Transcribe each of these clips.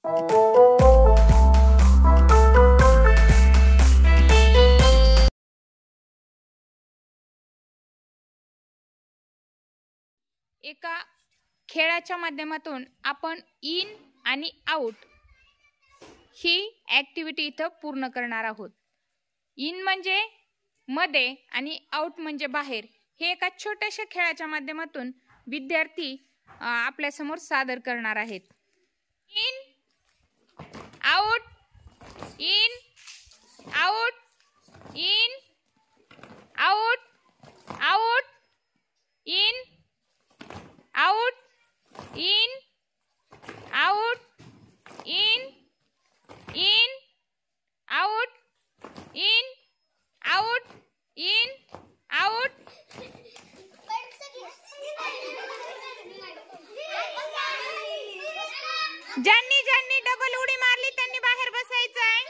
एका खेळाच्या माध्यमातून आपण इन आणि आउट ही ॲक्टिव्हिटी इथं पूर्ण करणार आहोत। इन म्हणजे मध्ये आणि आउट म्हणजे बाहेर। हे एका छोट्याशा खेळाच्या माध्यमातून विद्यार्थी आपल्या समोर सादर करणार आहेत। In out, in out, in out, out, in out, in out, in in out, in out, in out. ज्यांनी ज्यांनी डबल उडी मारली त्यांनी बाहेर बसायचं आहे।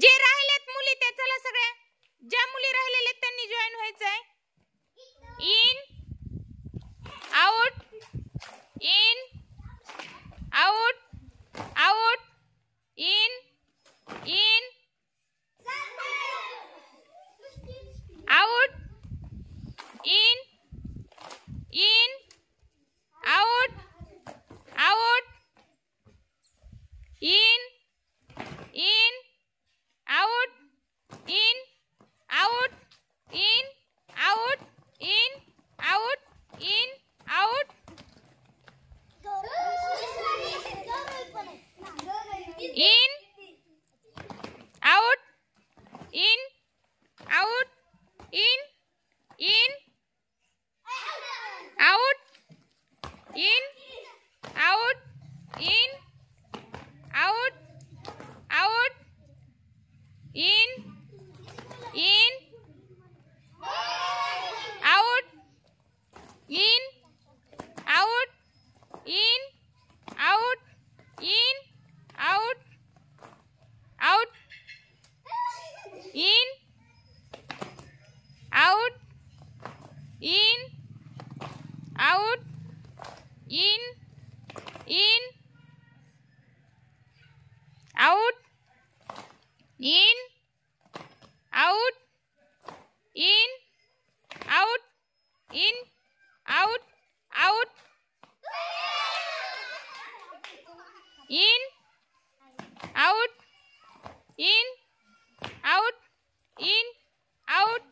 जे राहिलेत मुली ते चला सगळ्या, ज्या मुली राहिलेले त्यांनी जॉईन व्हायचं आहे। In out, in out, out, in in out, in in out, out, in in out, in out, in out, in out, in out. In out, in out, in in out, in out, in out, out, in in out, in out, in out, in out, out, in out, in out, in in out, in out, in out, in out, out, in out, in out, in out,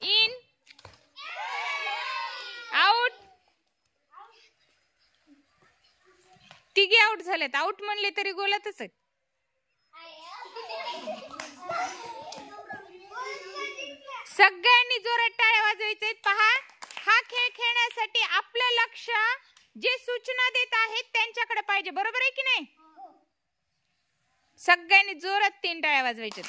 in out. तिघे out झालेत। Out म्हणले तरी गोलातच आहेत। सगळ्यांनी जोरात टाळ्या वाजवायच्या। पहा, हा खेळ खेळण्यासाठी आपलं लक्ष जे सूचना देत आहेत त्यांच्याकडे पाहिजे, बरोबर आहे की नाही? सगळ्यांनी जोरात 3 टाळ्या वाजवायच्या।